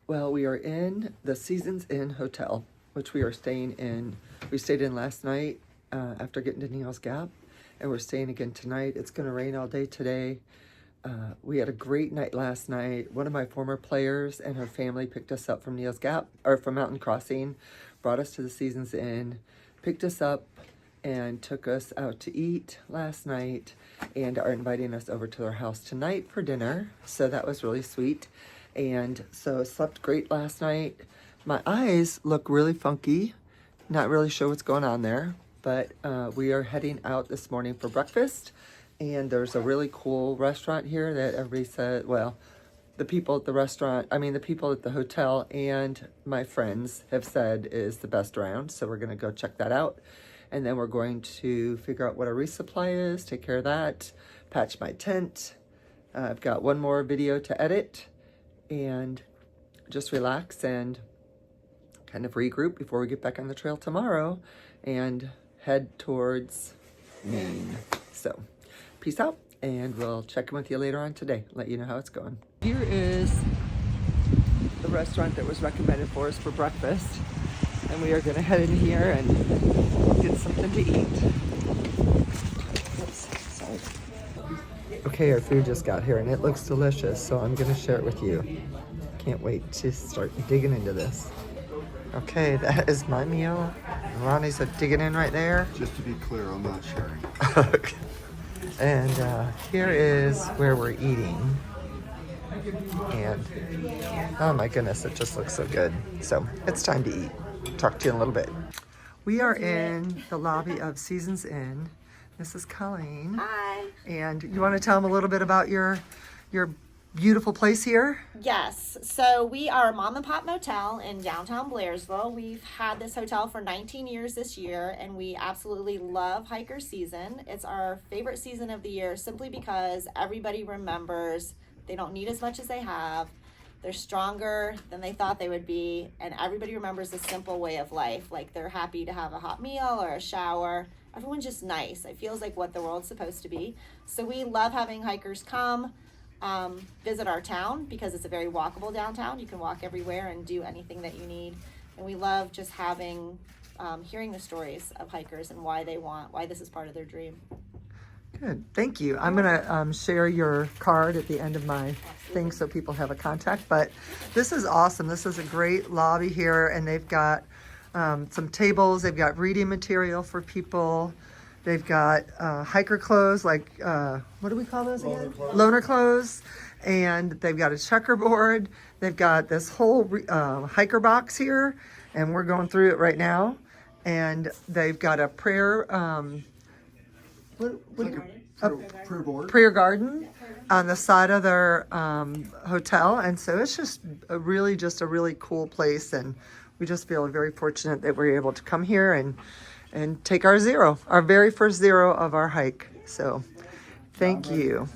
Well, we are in the Seasons Inn Hotel, which we are staying in. We stayed in last night after getting to Neal's Gap, and we're staying again tonight. It's going to rain all day today. We had a great night last night. One of my former players and her family picked us up from Neal's Gap, or from Mountain Crossing, brought us to the Seasons Inn, picked us up, and took us out to eat last night, and are inviting us over to their house tonight for dinner. So that was really sweet. And so slept great last night. My eyes look really funky. Not really sure what's going on there, but we are heading out this morning for breakfast. And there's a really cool restaurant here that everybody said, well, the people at the restaurant, the people at the hotel and my friends have said is the best around. So we're gonna go check that out. And then we're going to figure out what our resupply is, take care of that, patch my tent. I've got one more video to edit and just relax and kind of regroup before we get back on the trail tomorrow and head towards Maine. So peace out, and we'll check in with you later on today, let you know how it's going. Here is the restaurant that was recommended for us for breakfast, and we are gonna head in here and get something to eat. Oops, sorry. Okay, our food just got here and it looks delicious, so I'm gonna share it with you. Can't wait to start digging into this. Okay, that is my meal. Ronnie's digging in right there. Just to be clear, I'm not sharing. Okay. And here is where we're eating. And oh my goodness, it just looks so good. So it's time to eat. Talk to you in a little bit. We are in the lobby of Seasons Inn. This is Colleen. Hi. And you want to tell them a little bit about your beautiful place here? Yes. So we are a mom and pop motel in downtown Blairsville. We've had this hotel for 19 years this year, and we absolutely love hiker season. It's our favorite season of the year simply because everybody remembers they don't need as much as they have. They're stronger than they thought they would be, and everybody remembers a simple way of life. Like they're happy to have a hot meal or a shower. Everyone's just nice. It feels like what the world's supposed to be. So we love having hikers come visit our town because it's a very walkable downtown. You can walk everywhere and do anything that you need. And we love just having, hearing the stories of hikers and why this is part of their dream. Good, thank you. I'm gonna share your card at the end of my thing so people have a contact, but this is awesome. This is a great lobby here, and they've got some tables, they've got reading material for people. They've got hiker clothes, like, what do we call those again? Loner clothes. And they've got a checkerboard. They've got this whole hiker box here, and we're going through it right now. And they've got a prayer, prayer garden on the side of their hotel. And so it's just a really cool place. And we just feel very fortunate that we're able to come here and take our very first zero of our hike. So thank you.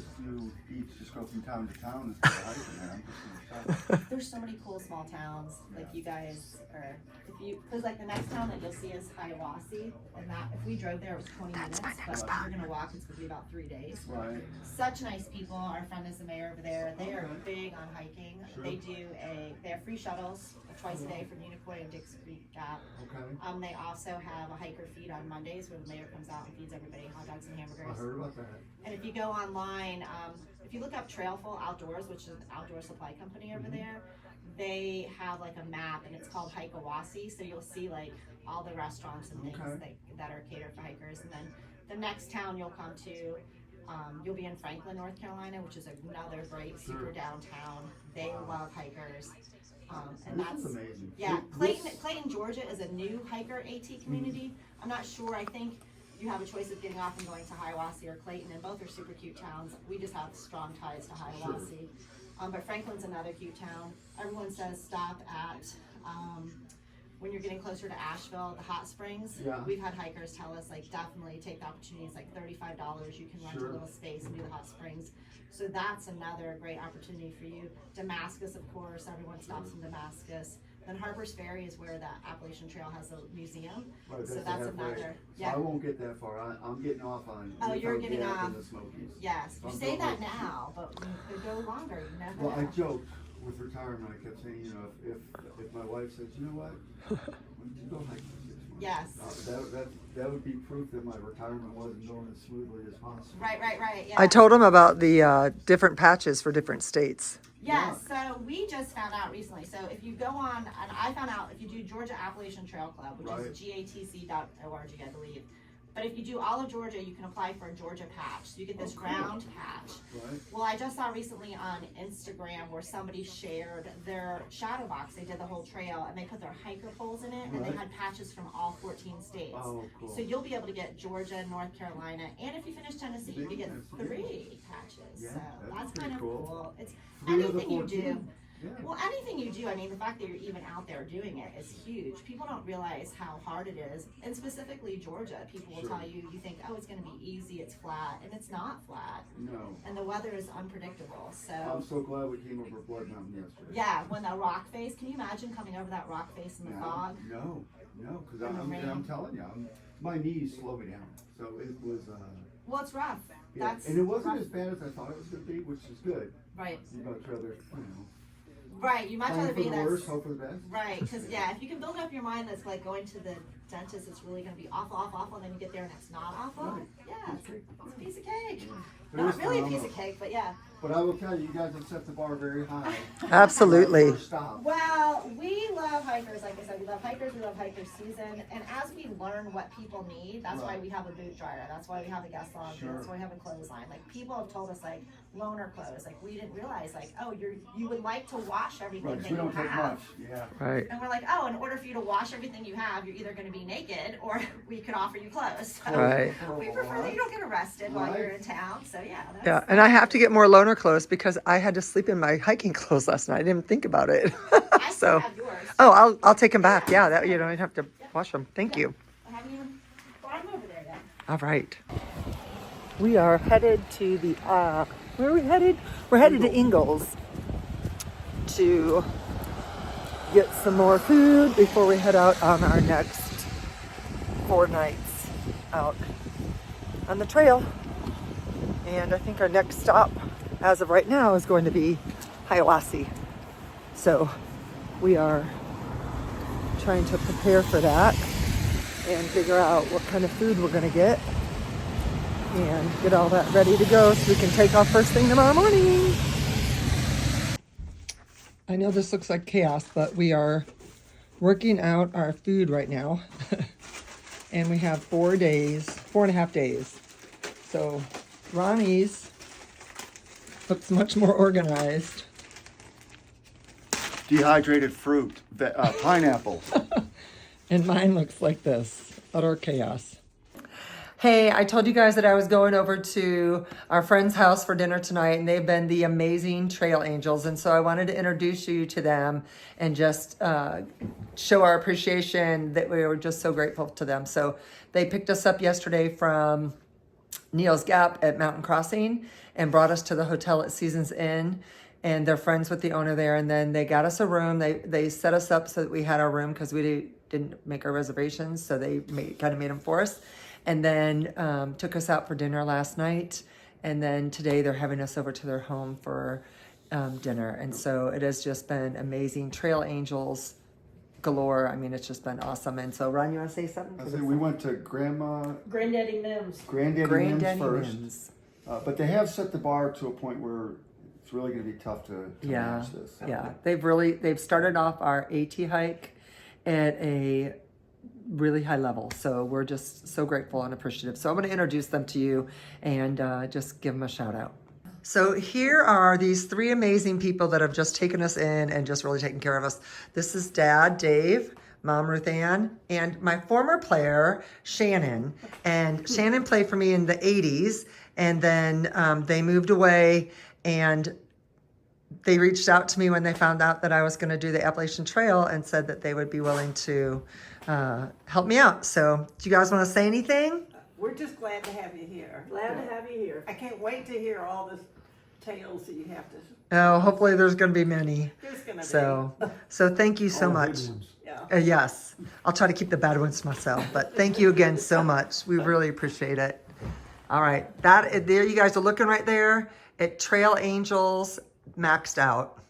Just go from town to town instead of hiking, man. There's so many cool small towns, like you guys are, because like the next town that you'll see is Hiawassee, and that, if we drove there, it was 20 minutes, but if you're gonna walk, it's gonna be about 3 days. Right. Such nice people. Our friend is the mayor over there. They are big on hiking. Sure. They have free shuttles twice a day from Unicoi and Dix Creek Gap. Okay. They also have a hiker feed on Mondays where the mayor comes out and feeds everybody hot dogs and hamburgers. I heard about that. And if you go online, if you look up Trailful Outdoors, which is an outdoor supply company over there, they have like a map, and it's called Hiawassee. So you'll see like all the restaurants and things that are catered for hikers. And then the next town you'll come to, you'll be in Franklin, North Carolina, which is another great super downtown. They love hikers. And that's amazing. Yeah, Clayton, Georgia is a new hiker AT community. I'm not sure. I think you have a choice of getting off and going to Hiawassee or Clayton, and both are super cute towns. We just have strong ties to Hiawassee. But Franklin's another cute town. Everyone says stop at, when you're getting closer to Asheville, the hot springs. Yeah. We've had hikers tell us, like, definitely take the opportunity. It's like $35. You can rent a little space and do the hot springs. So that's another great opportunity for you. Damascus, of course, everyone stops in Damascus. Then Harper's Ferry is where the Appalachian Trail has a museum. Right, so that's another. Yeah. So I won't get that far. I'm getting off on. Oh, you're getting off. In the Smokies. Yes, you say that now, but when you could go longer, you never. Well, know. I joke. with retirement, I kept saying, you know, if my wife says, you know what, why don't you go hiking for 6 months? Yes. That would be proof that my retirement wasn't going as smoothly as possible. Right, yeah. I told him about the different patches for different states. Yeah, so we just found out recently. So if you go on, and I found out if you do Georgia Appalachian Trail Club, which is gatc.org, I believe. But if you do all of Georgia, you can apply for a Georgia patch. So you get this round patch. Right. Well, I just saw recently on Instagram where somebody shared their shadow box. They did the whole trail and they put their hiker poles in it, and they had patches from all 14 states. Oh, cool. So you'll be able to get Georgia, North Carolina, and if you finish Tennessee, you get 3 patches. Yeah, so that's kind of cool. It's 3 of the anything you 14. do. Yeah. Well, anything you do, I mean, the fact that you're even out there doing it is huge. People don't realize how hard it is. And specifically Georgia, people will tell you, you think, oh, it's going to be easy, it's flat. And it's not flat. No. And the weather is unpredictable. So I'm so glad we came over Blood Mountain yesterday. yeah, when the rock face, can you imagine coming over that rock face in the fog? No, because In the rain. I'm telling you, my knees slow me down. So it was. Well, it's rough. Yeah. And it wasn't as bad as I thought it was going to be, which is good. Right. You much rather, you know. Right, you much Plan rather for be the that. worst, hope for the best. Right, because yeah, if you can build up your mind that's like going to the dentist, it's really going to be awful, and then you get there and it's not awful. Right. Yeah, it's a piece of cake. It was Not really a piece phenomenal. of cake, but yeah. But I will tell you, you guys have set the bar very high. Absolutely. First stop. Well, we love hikers. Like I said, we love hikers. We love hiker season. And as we learn what people need, that's why we have a boot dryer. That's why we have a guest laundry. Sure. That's why we have a clothesline. Like people have told us, like loaner clothes. Like we didn't realize, like you would like to wash everything Right, that we you don't take have. much. Yeah. Right. And we're like, oh, in order for you to wash everything you have, you're either going to be naked or we could offer you clothes. So Right. we prefer that you don't get arrested while you're in town. So yeah. Yeah, and I have to get more loaner clothes because I had to sleep in my hiking clothes last night. I didn't think about it. I So, still have yours. oh, I'll take them back. Yeah, that you don't have to wash them. Thank you. I haven't even brought them over there yet. All right. We are headed to the, where are we headed? We're headed to Ingalls to get some more food before we head out on our next 4 nights out on the trail. And I think our next stop, as of right now, is going to be Hiawassee. So we are trying to prepare for that and figure out what kind of food we're going to get and get all that ready to go so we can take off first thing tomorrow morning. I know this looks like chaos, but we are working out our food right now. And we have 4.5 days. So Ronnie's looks much more organized. Dehydrated fruit, pineapple. And mine looks like this, utter chaos. Hey, I told you guys that I was going over to our friend's house for dinner tonight, and they've been the amazing trail angels. And so I wanted to introduce you to them and just show our appreciation that we were just so grateful to them. So they picked us up yesterday from Neal's Gap at Mountain Crossing and brought us to the hotel at Seasons Inn. And they're friends with the owner there. And then they got us a room. They set us up so that we had our room because we didn't make our reservations. So they kind of made them for us. And then took us out for dinner last night. And then today they're having us over to their home for dinner. And so it has just been amazing. Trail angels galore. I mean, it's just been awesome. And so, Ron, you want to say something? I say we went to Granddaddy Mims Granddaddy first. Mims. But they have set the bar to a point where it's really going to be tough to match this. Yeah. They've started off our AT hike at a really high level. So we're just so grateful and appreciative. So I'm going to introduce them to you and just give them a shout out. So here are these 3 amazing people that have just taken us in and just really taken care of us. This is Dad, Dave, Mom, RuthAnne, and my former player, Shannon. And Shannon played for me in the 80s, and then they moved away, and they reached out to me when they found out that I was going to do the Appalachian Trail and said that they would be willing to help me out. So do you guys want to say anything? We're just glad to have you here. Glad to have you here. I can't wait to hear all the tales that you have to. Oh, hopefully there's going to be many. There's gonna be. So thank you so much. Yeah. Yes, I'll try to keep the bad ones to myself, but thank you again so much. We really appreciate it. All right, there you guys are looking right there at Trail Angels Maxed Out.